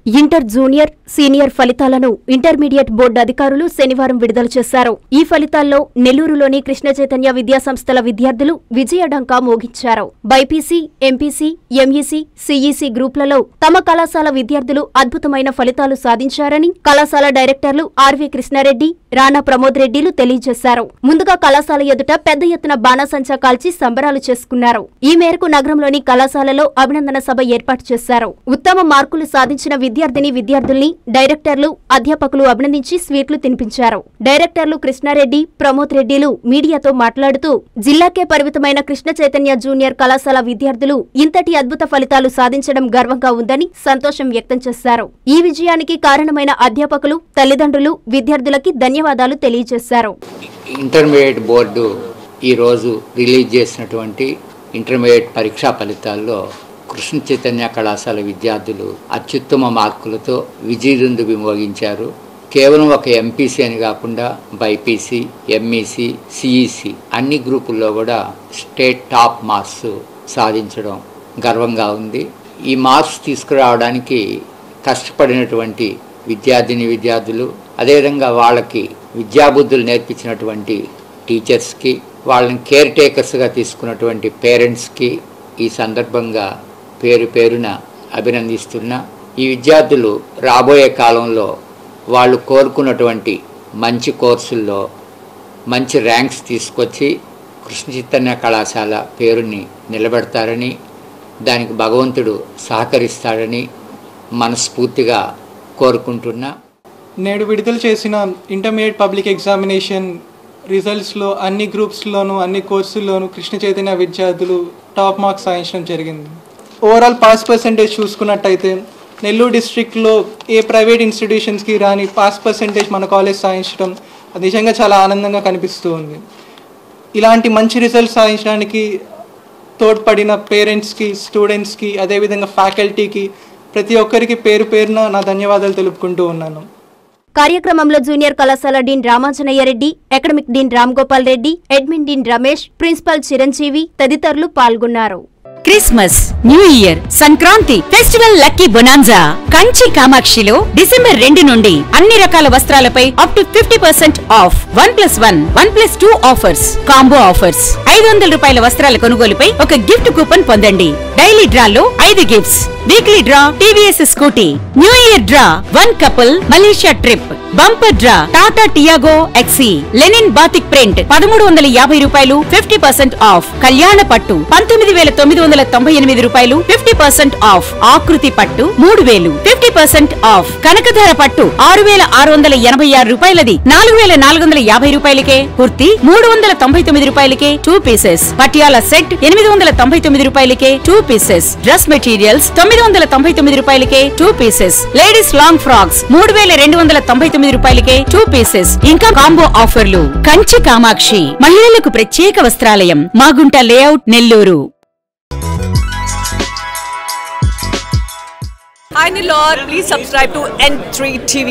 Inter junior, senior ఫలితాలను intermediate board అధికారులు శనివారం విడుదల చేశారు. ఈ ఫలితాల్లో నెల్లూరులోని కృష్ణ చైతన్య విద్యాసంస్థల విద్యార్థులు విజయఢంకా మోగించారు. బైపీసీ, ఎంపీసీ, ఎంఈసీ, సీఈసీ గ్రూపులలో తమ కళాశాల విద్యార్థులు అద్భుతమైన ఫలితాలు సాధించారని కళాశాల డైరెక్టర్లు ఆర్వీ కృష్ణారెడ్డి, రాణా ప్రమోద్ రెడ్డిలు తెలియజేశారు. ముందుగా కళాశాల ఎదుట పెద్ద ఎత్తున బాణాసంచా కాల్చి సంబరాలు చేసుకున్నారు. ఈ మేరకు నగరంలోని కళాశాలలో అభినందన సభ ఏర్పాటు చేశారు. ఉత్తమ మార్కులు సాధించిన విద్యార్థుల్ని డైరెక్టర్లు, అధ్యాపకులు అభినందించి స్వీట్లు తినిపించారు. డైరెక్టర్లు కృష్ణారెడ్డి, ప్రమోద్ రెడ్డిలు మీడియాతో మాట్లాడుతూ జిల్లాకే పరిమితమైన కృష్ణ చైతన్య జూనియర్ కళాశాల విద్యార్థులు ఇంతటి అద్భుత ఫలితాలు సాధించడం గర్వంగా ఉందని సంతోషం వ్యక్తం చేశారు. ఈ విజయానికి కారణమైన అధ్యాపకులు, తల్లిదండ్రులు, విద్యార్థులకి ధన్యవాదాలు తెలియజేశారు. ఇంటర్మీడియట్ బోర్డు ఈరోజు రిలీజ్ చేసినటువంటి ఇంటర్మీడియట్ పరీక్షా ఫలితాల్లో కృష్ణ చైతన్య కళాశాల విద్యార్థులు అత్యుత్తమ మార్కులతో విజయదుందు విమోగించారు. కేవలం ఒక ఎంపీసీ అని కాకుండా బైపీసీ, ఎంఈసీ, సిఈసీ అన్ని గ్రూపుల్లో కూడా స్టేట్ టాప్ మార్క్స్ సాధించడం గర్వంగా ఉంది. ఈ మార్క్స్ తీసుకురావడానికి కష్టపడినటువంటి విద్యార్థులు, అదేవిధంగా వాళ్ళకి విద్యాబుద్ధులు నేర్పించినటువంటి టీచర్స్కి, వాళ్ళని కేర్ టేకర్స్గా తీసుకున్నటువంటి పేరెంట్స్కి ఈ సందర్భంగా పేరున అభినందిస్తున్నా. ఈ విద్యార్థులు రాబోయే కాలంలో వాళ్ళు కోరుకున్నటువంటి మంచి కోర్సుల్లో మంచి ర్యాంక్స్ తీసుకొచ్చి కృష్ణ చైతన్య కళాశాల పేరుని నిలబెడతారని, దానికి భగవంతుడు సహకరిస్తాడని మనస్ఫూర్తిగా కోరుకుంటున్నా. నేడు విడుదల చేసిన ఇంటర్మీడియట్ పబ్లిక్ ఎగ్జామినేషన్ రిజల్ట్స్లో అన్ని గ్రూప్స్లోనూ అన్ని కోర్సుల్లోనూ కృష్ణ చైతన్య విద్యార్థులు టాప్ మార్క్స్ సాధించడం జరిగింది. ఓవరాల్ పాస్ పర్సెంటేజ్ చూసుకున్నట్టయితే నెల్లూరు డిస్ట్రిక్ట్లో ఏ ప్రైవేట్ ఇన్స్టిట్యూషన్స్కి రాని పాస్ పర్సెంటేజ్ మన కాలేజ్ సాధించడం అది నిజంగా చాలా ఆనందంగా కనిపిస్తూ ఉంది. ఇలాంటి మంచి రిజల్ట్స్ సాధించడానికి తోడ్పడిన పేరెంట్స్కి, స్టూడెంట్స్కి, అదేవిధంగా ఫ్యాకల్టీకి ప్రతి ఒక్కరికి పేరున నా ధన్యవాదాలు తెలుపుకుంటూ ఉన్నాను. కార్యక్రమంలో జూనియర్ కళాశాల dean Ramanjaneya Reddy, academic dean Ram Gopal Reddy, admin dean Ramesh, principal Chiranjeevi తదితరులు పాల్గొన్నారు. Christmas, new year, Sankranti festival lucky bonanza Kanchi కామాక్షిలో డిసెంబర్ 2 నుండి అన్ని రకాల వస్త్రాలపై up to 50% off 1+1, 1+2 offers, combo offers. 500 రూపాయల వస్త్రాల కొనుగోలుపై ఒక గిఫ్ట్ కూపన్ పొందండి. డైలీ డ్రాలో 5 gifts, weekly draw TVS Scooty, new year draw 1 couple Malaysia trip, bumper draw Tata Tiago XE, linen batik print 1350 రూపాయలు 50% ఆఫ్, కళ్యాణ పట్టు 19,998 రూపాయలు 50% ఆఫ్, ఆకృతి పట్టు 3000 50% ఆఫ్, కనకధార పట్టు 6,686 రూపాయలది 4,450 రూపాయలకే, కుర్తి 399 రూపాయలకే 2 పీసెస్, పటియాలా సెట్ 899 రూపాయలకే 2 పీసెస్, డ్రెస్ మెటీరియల్స్ 999 రూపాయలకే 2 పీసెస్, లేడీస్ లాంగ్ ఫ్రాక్స్ 3,299 రూపాయలకే 2 పీసెస్, ఇంకా కాంబో ఆఫర్లు. కంచి కామాక్షి మహిళలకు ప్రత్యేక వస్త్రాలయం, Magunta layout, Nellore. Hi Nilor, please subscribe to N3 TV.